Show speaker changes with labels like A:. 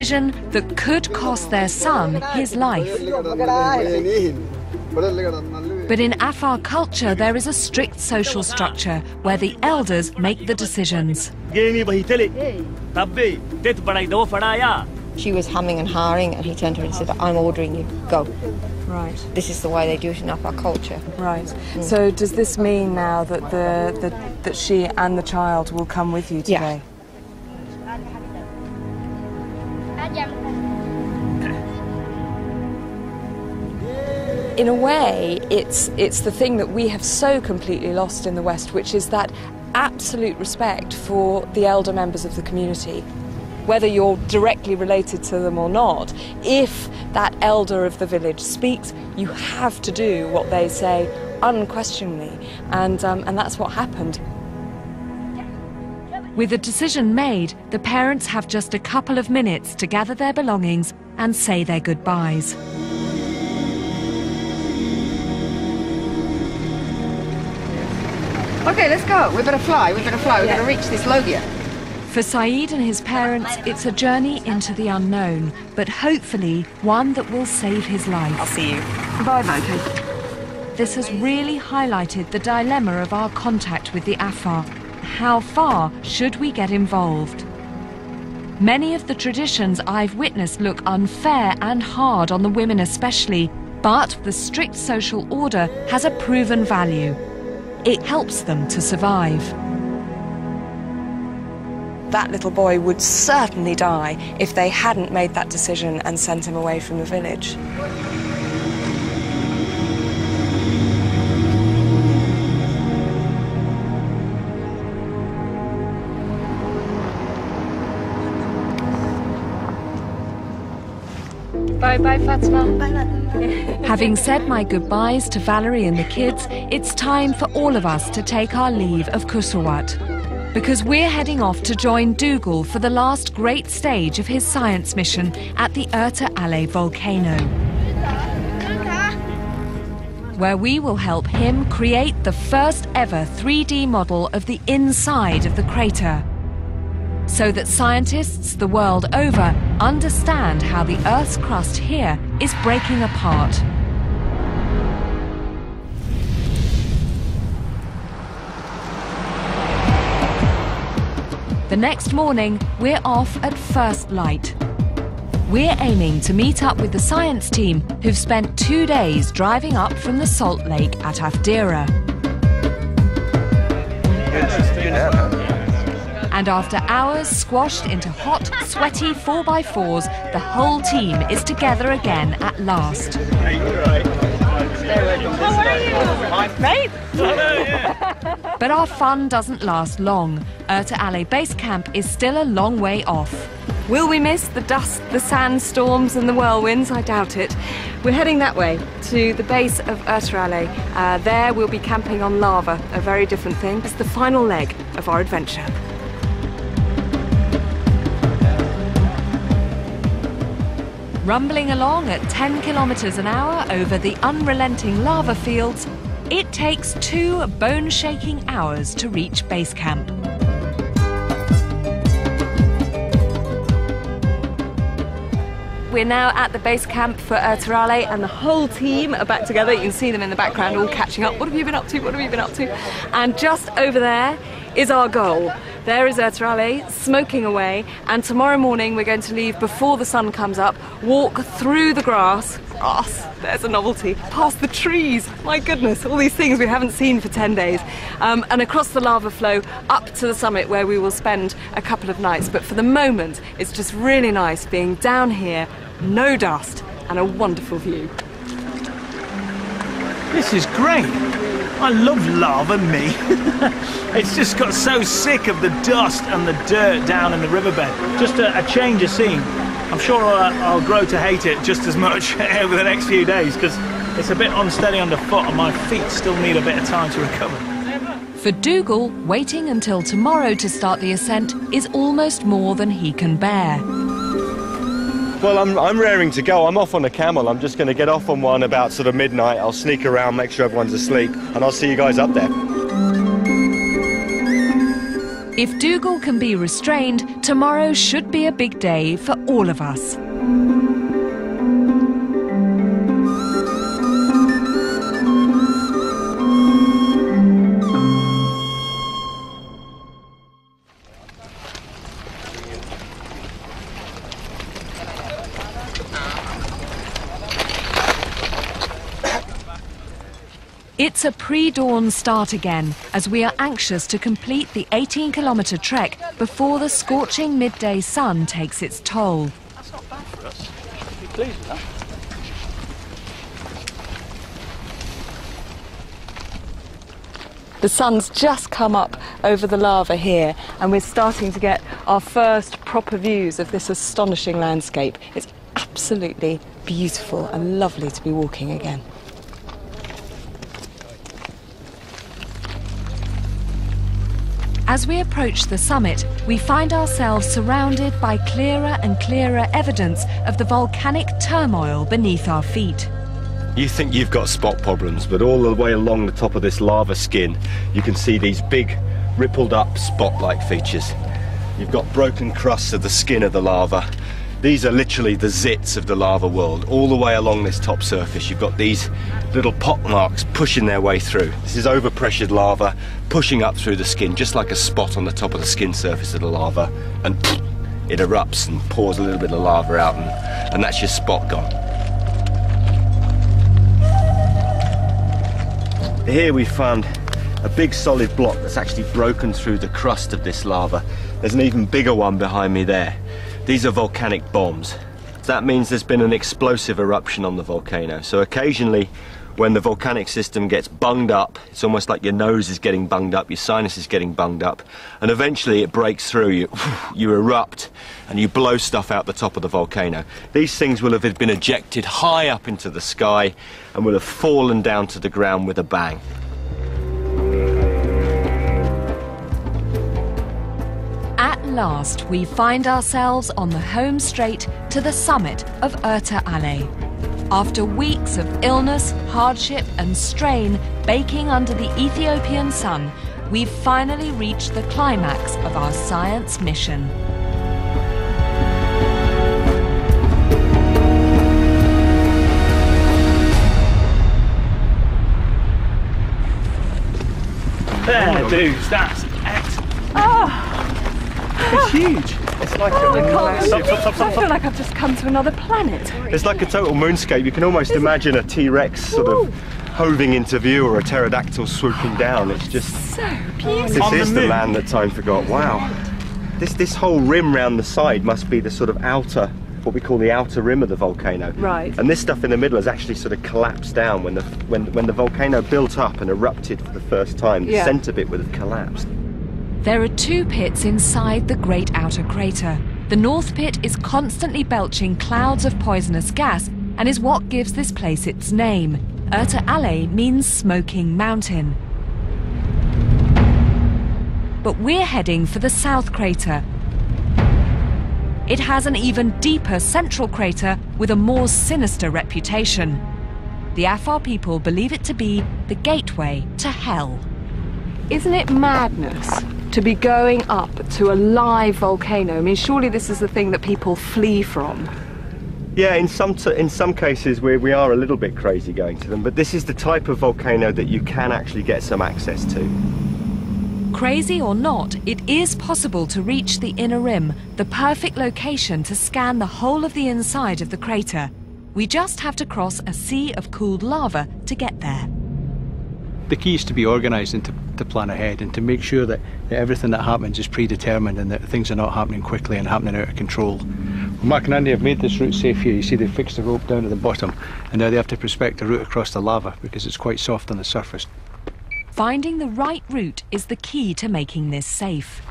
A: that could cost their son his life. But in Afar culture, there is a strict social structure where the elders make the decisions.
B: She was humming and hawing, and he turned to her and said, "I'm ordering you, go."
C: Right.
B: This is the way they do it in Afar culture.
C: Right. So does this mean now that that she and the child will come with you today?
B: Yeah.
C: In a way, it's the thing that we have so completely lost in the West, which is that absolute respect for the elder members of the community. Whether you're directly related to them or not, if that elder of the village speaks, you have to do what they say unquestioningly, and that's what happened.
A: With the decision made, the parents have just a couple of minutes to gather their belongings and say their goodbyes.
B: Okay, let's go. We better fly. We're going to reach this Logia.
A: For Saeed and his parents, it's a journey into the unknown, but hopefully one that will save his life.
C: I'll see you.
B: Bye-bye, Kate.
A: This has really highlighted the dilemma of our contact with the Afar. How far should we get involved? Many of the traditions I've witnessed look unfair and hard on the women especially, but the strict social order has a proven value. It helps them to survive.
C: That little boy would certainly die if they hadn't made that decision and sent him away from the village.
B: Bye-bye, Fatima.
A: Having said my goodbyes to Valerie and the kids, it's time for all of us to take our leave of Kusawat, because we're heading off to join Dougal for the last great stage of his science mission at the Erta Ale volcano, where we will help him create the first ever 3D model of the inside of the crater, so that scientists the world over understand how the Earth's crust here is breaking apart. The next morning, we're off at first light. We're aiming to meet up with the science team who've spent 2 days driving up from the salt lake at Afdira. And after hours squashed into hot, sweaty 4x4s, the whole team is together again at last.
C: How are you? Mate?
A: But our fun doesn't last long. Erta Ale Base Camp is still a long way off.
C: Will we miss the dust, the sandstorms and the whirlwinds? I doubt it. We're heading that way, to the base of Erta Ale. There we'll be camping on lava, a very different thing. It's the final leg of our adventure.
A: Rumbling along at 10 kilometers an hour over the unrelenting lava fields, it takes 2 bone-shaking hours to reach base camp.
C: We're now at the base camp for Erta Ale, and the whole team are back together. You can see them in the background all catching up. What have you been up to? What have you been up to? And just over there is our goal. There is Erta Ale, smoking away, and tomorrow morning we're going to leave before the sun comes up, walk through the grass, there's a novelty, past the trees, my goodness, all these things we haven't seen for 10 days, and across the lava flow up to the summit where we will spend a couple of nights. But for the moment, it's just really nice being down here, no dust, and a wonderful view.
D: This is great. I love lava, me. It's just got so sick of the dust and the dirt down in the riverbed. Just a change of scene. I'm sure I'll grow to hate it just as much over the next few days, because it's a bit unsteady underfoot and my feet still need a bit of time to recover.
A: For Dougal, waiting until tomorrow to start the ascent is almost more than he can bear.
E: Well, I'm raring to go. I'm off on a camel. I'm just going to get off on one about sort of midnight. I'll sneak around, make sure everyone's asleep, and I'll see you guys up there.
A: If Dougal can be restrained, tomorrow should be a big day for all of us. It's a pre-dawn start again, as we are anxious to complete the 18-kilometre trek before the scorching midday sun takes its toll.
D: That's not bad for us. Be pleased with that.
C: The sun's just come up over the lava here, and we're starting to get our first proper views of this astonishing landscape. It's absolutely beautiful and lovely to be walking again.
A: As we approach the summit, we find ourselves surrounded by clearer and clearer evidence of the volcanic turmoil beneath our feet.
E: You think you've got spot problems, but all the way along the top of this lava skin, you can see these big, rippled up spot-like features. You've got broken crusts of the skin of the lava. These are literally the zits of the lava world. All the way along this top surface, you've got these little pot marks pushing their way through. This is overpressured lava pushing up through the skin, just like a spot on the top of the skin surface of the lava, and it erupts and pours a little bit of lava out, and that's your spot gone. Here we found a big solid block that's actually broken through the crust of this lava. There's an even bigger one behind me there. These are volcanic bombs. That means there's been an explosive eruption on the volcano. So occasionally, when the volcanic system gets bunged up, it's almost like your nose is getting bunged up, your sinus is getting bunged up, and eventually it breaks through, you erupt, and you blow stuff out the top of the volcano. These things will have been ejected high up into the sky and will have fallen down to the ground with a bang.
A: At last, we find ourselves on the home straight to the summit of Erta Ale. After weeks of illness, hardship and strain baking under the Ethiopian sun, we've finally reached the climax of our science mission.
D: There, dudes, that's excellent. It's huge.
E: It's like
C: I feel like I've just come to another planet.
E: It's like a total moonscape. You can almost imagine a T-Rex sort of hoving into view, or a pterodactyl swooping down. It's just
C: So beautiful.
E: this is the land that time forgot. Wow. This whole rim round the side must be the sort of outer, what we call the outer rim of the volcano.
C: Right.
E: And this stuff in the middle has actually sort of collapsed down when the volcano built up and erupted for the first time. The centre bit would have collapsed.
A: There are two pits inside the great outer crater. The north pit is constantly belching clouds of poisonous gas and is what gives this place its name. Erta Ale means smoking mountain. But we're heading for the south crater. It has an even deeper central crater with a more sinister reputation. The Afar people believe it to be the gateway to hell.
C: Isn't it madness to be going up to a live volcano? I mean, surely this is the thing that people flee from.
E: Yeah, in some cases we are a little bit crazy going to them, but this is the type of volcano that you can actually get some access to.
A: Crazy or not, it is possible to reach the inner rim, the perfect location to scan the whole of the inside of the crater. We just have to cross a sea of cooled lava to get there.
F: The key is to be organised and to plan ahead and to make sure that everything that happens is predetermined and that things are not happening quickly and happening out of control. Well, Mark and Andy have made this route safe here. You see they've fixed the rope down at the bottom, and now they have to prospect the route across the lava because it's quite soft on the surface.
A: Finding the right route is the key to making this safe.